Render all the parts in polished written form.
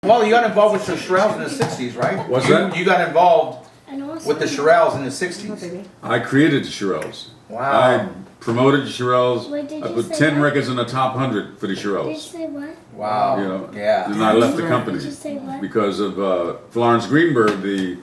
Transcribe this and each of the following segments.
Well, you got involved with the Shirelles in the 60s, right? What's that? You got involved with the Shirelles in the 60s. I created the Shirelles. Wow. I promoted the Shirelles. Wait, did I you put say 10 what? records in the top 100 for the Did you Shirelles. say what? Wow. You know, Yeah. and I left the company Did you say what? because of Florence Greenberg, the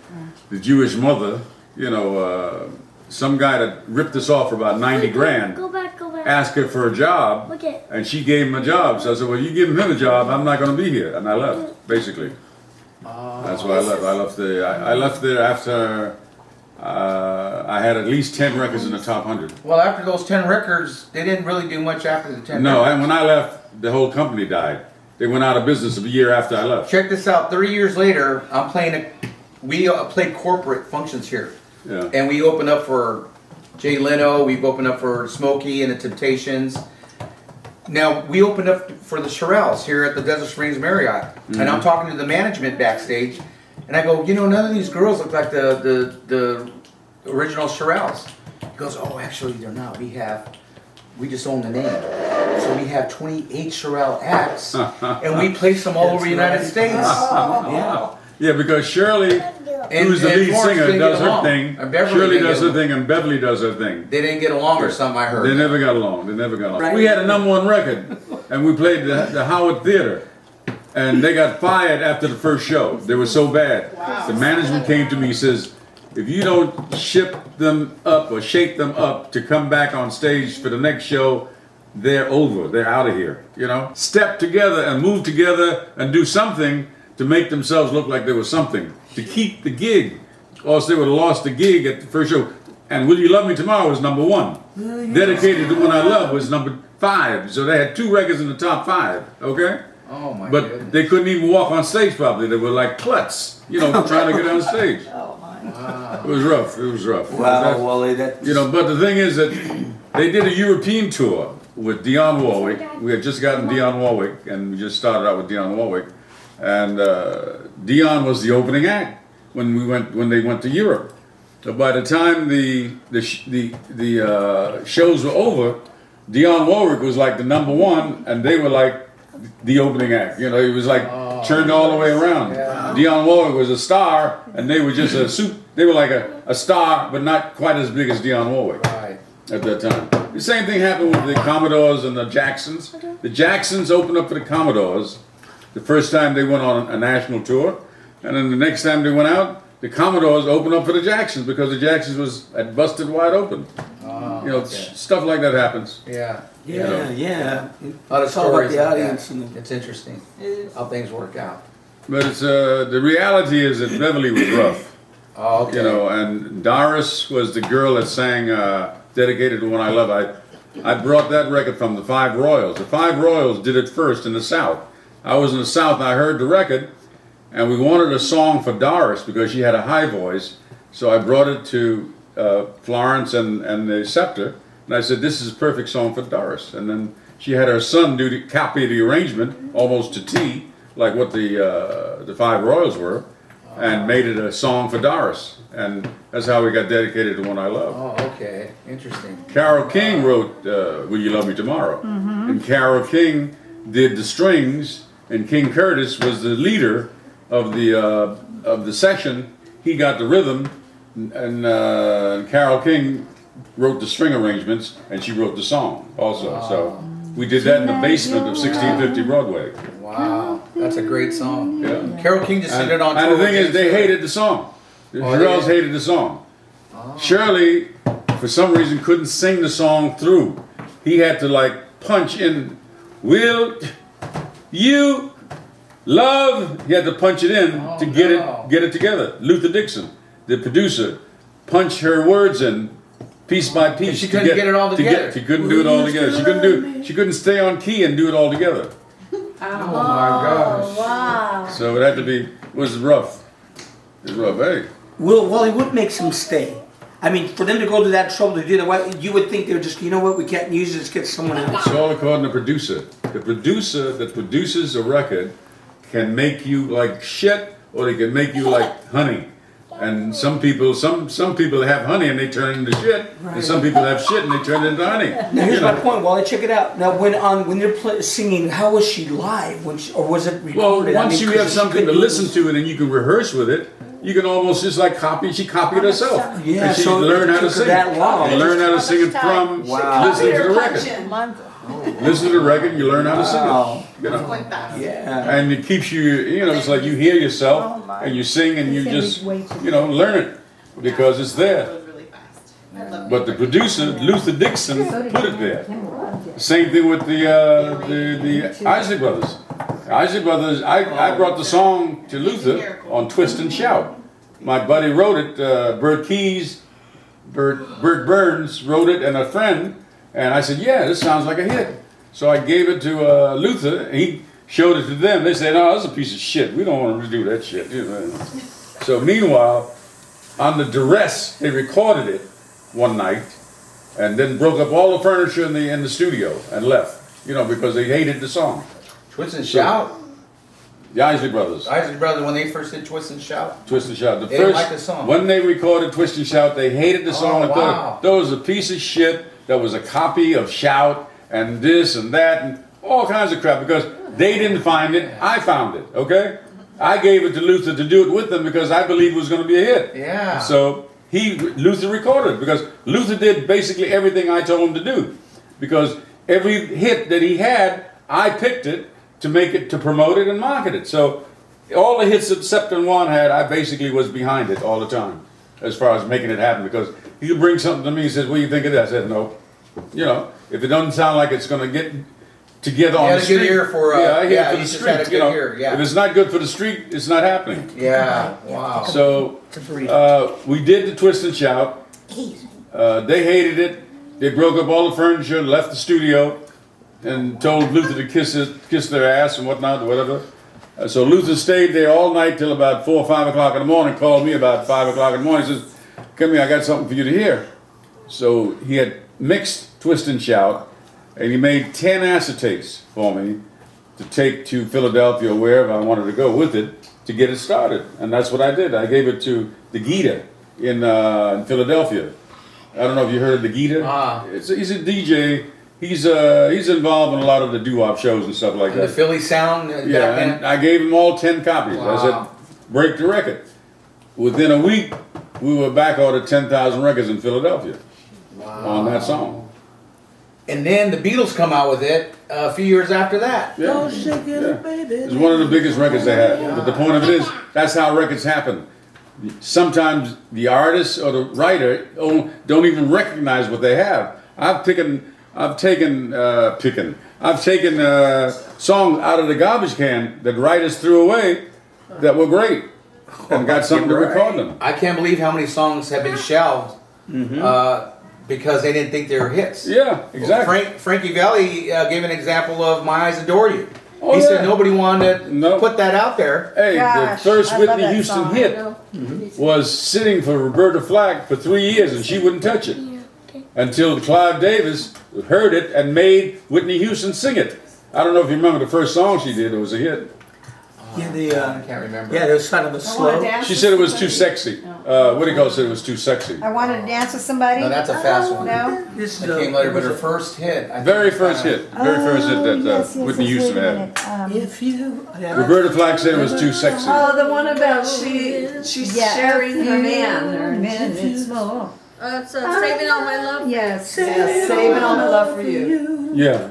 Jewish mother. You know, some guy that ripped us off for about 90 grand. Go back. Asked her for a job, Okay. and she gave him a job. So I said, "Well, you give him a job, I'm not going to be here," and I left. Basically, that's why I left. I left there after I had at least 10 records in the top 100. Well, after those 10 records, they didn't really do much after the 10 No, records. and when I left, the whole company died. They went out of business a year after I left. Check this out. 3 years later, I'm playing we played corporate functions here. Yeah. And we opened up for Jay Leno. We've opened up for Smokey and the Temptations. Now, we opened up for the Shirelles here at the Desert Springs Marriott. And I'm talking to the management backstage. And I go, you know, none of these girls look like the original Shirelles. He goes, oh, actually, they're not. We just own the name. So we have 28 Shirelle acts. And we place them all over the United States. Yeah. Yeah, because Shirley, who's the lead Florence singer, didn't does get her along. thing. And Beverly Shirley didn't does get her thing, and Beverly does her thing. They didn't get along or something, I heard. They never got along. They never got along. Right. We had a #1 record, and we played the Howard Theater, and they got fired after the first show. They were so bad. Wow. The management came to me and says, if you don't ship them up or shape them up to come back on stage for the next show, they're over. They're out of here. You know, step together and move together and do something to make themselves look like they were something, to keep the gig, or else they would have lost the gig at the first show. And Will You Love Me Tomorrow was #1. Dedicated to When I Love was #5. So they had 2 records in the top 5, okay? Oh my But goodness. they couldn't even walk on stage probably. They were like klutz, you know, trying to get on stage. Oh my. Wow. It was rough. It was rough. Wow, Wally, that. You know, but the thing is that they did a European tour with Dionne Warwick. We had just gotten Dionne Warwick, and we just started out with Dionne Warwick. And Dionne was the opening act when they went to Europe. So by the time the shows were over, Dionne Warwick was like the #1, and they were like the opening act. You know, it was like turned all the way around. Yeah. Dionne Warwick was a star, and they were just they were like a star, but not quite as big as Dionne Warwick Right. at that time. The same thing happened with the Commodores and the Jacksons. The Jacksons opened up for the Commodores the first time they went on a national tour, and then the next time they went out, the Commodores opened up for the Jacksons because the Jacksons had busted wide open. You know, stuff like that happens. Yeah. Yeah, yeah. A lot of It's all about stories the like audience that. and It's interesting how things work out. But it's the reality is that Beverly was rough. Oh, okay. You know, and Doris was the girl that sang Dedicated to When I Love. I brought that record from the Five Royals. The Five Royals did it first in the South. I was in the South and I heard the record, and we wanted a song for Doris because she had a high voice. So I brought it to Florence and the Scepter, and I said, this is a perfect song for Doris. And then she had her son copy the arrangement almost to T, like what the Five Royals were, and made it a song for Doris. And that's how we got Dedicated to When I Love. Oh, okay. Interesting. Carole King wrote Will You Love Me Tomorrow? And Carole King did the strings, and King Curtis was the leader of the session. He got the rhythm, and Carole King wrote the string arrangements, and she wrote the song also. So we did that in the basement of 1650 Broadway. Wow. That's a great song. Yeah. Carole King just did it on And tour the thing with is, they James hated the song. The Oh, they Shirelles did? hated the song. Shirley, for some reason, couldn't sing the song through. He had to like punch in, will you love? He had to punch it in to get it together. Luther Dixon, the producer, punched her words in piece by piece. And she couldn't get it all together. She couldn't do it all together. She couldn't stay on key and do it all together. Oh my gosh. Wow. So it had to be. It was rough. It was rough. Hey. Wally, what makes them stay? I mean, for them to go to that trouble to do that, you would think they're just, you know what, we can't use it, let's get someone else. It's all according to the producer. The producer that produces a record can make you like shit, or they can make you like honey. And some people have honey and they turn it into shit, and some people have shit and they turn it into honey. Now here's my point. Wally, check it out. Now when they're singing, how was she live? Or was it recorded? Well, once you have 'cause something to couldn't listen use- to it and you can rehearse with it, you can almost just like copy. She copied herself. Yeah, and she so learned how to it took her sing. that long. You learn how to sing it from Wow. listening to the record. Listen to the record, you learn how to sing Wow. it. You know? Like that. Yeah. And it keeps you, you know, it's like you hear yourself and you sing and you just, you know, learn it because it's there. It was really fast. I love But the producer, Luther Dixon, put it there. Same thing with the Isley Brothers. Isley Brothers, I brought the song to Luther on Twist and Shout. My buddy wrote it, Bert Burns wrote it, and a friend, and I said, yeah, this sounds like a hit. So I gave it to Luther, and he showed it to them. They said, no, that's a piece of shit. We don't want to do that shit. You know? So meanwhile, under duress, they recorded it one night, and then broke up all the furniture in the studio and left. You know, because they hated the song. Twist and Shout. The Isley Brothers. Isley Brothers, when they first did Twist and Shout. Twist and Shout. They didn't like the song. When they recorded Twist and Shout, they hated the song. Oh, and thought wow. that was a piece of shit. That was a copy of Shout and this and that and all kinds of crap because they didn't find it. I found it. Okay, I gave it to Luther to do it with them because I believed it was going to be a hit. Yeah. So Luther recorded it because Luther did basically everything I told him to do because every hit that he had, I picked it to make it, to promote it and market it. So all the hits that Scepter Wand had, I basically was behind it all the time as far as making it happen because he would bring something to me and says, what do you think of that? I said, no. You know, if it doesn't sound like it's going to get together on had the a good street. ear for, yeah, I hear yeah, it for you the just street. had a good You know, ear, yeah. if it's not good for the street, it's not happening. Yeah. Wow. So we did the Twist and Shout. They hated it. They broke up all the furniture, left the studio, and told Luther to kiss their ass and whatnot, or whatever. So Luther stayed there all night till about 4 or 5 o'clock in the morning. Called me about 5 o'clock in the morning. He says, "Come here, I got something for you to hear." So he had mixed Twist and Shout, and he made 10 acetates for me to take to Philadelphia or wherever I wanted to go with it to get it started. And that's what I did. I gave it to the Gita in Philadelphia. I don't know if you heard of the Gita. He's a DJ. He's involved in a lot of the doo-wop shows and stuff like And that. the Philly sound. Yeah, and I gave him all 10 copies. I Wow. said, break the record. Within a week, we were back ordered 10,000 records in Philadelphia on that song. And then the Beatles come out with it a few years after that. Yeah. It's one of the biggest records they had. But the point of it is, that's how records happen. Sometimes the artist or the writer don't even recognize what they have. I've taken songs out of the garbage can that writers threw away that were great and got something to record them. I can't believe how many songs have been shelved because they didn't think they were hits. Yeah, exactly. Frankie Valli gave an example of "My Eyes Adore You." Oh, He yeah. said nobody wanted to No. put that out there. Hey, Gosh, the first I love Whitney that Houston song. hit was sitting for Roberta Flack for 3 years and she wouldn't touch it until Clive Davis heard it and made Whitney Houston sing it. I don't know if you remember the first song she did, it was a hit. Yeah, I can't remember. yeah, there was kind of a slow. She said it was too sexy. What do you call it? Said it was too sexy. I wanted to dance with somebody. No, that's a fast one. No? This It came later, but her first hit. I think, Very first hit. Very first hit that Whitney Houston had. If you. Roberta Flack said it was too sexy. Oh, the one about she's Yeah. sharing her man. Minutes more. It's saving all my love. Yes, saving all my love for you. Yeah,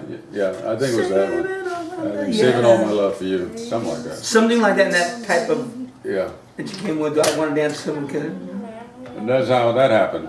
I think it was that one. I think Saving All My Love for You. Something like that. Something like that in that type of Yeah. that you came with. I want to dance with someone. And that's how that happened.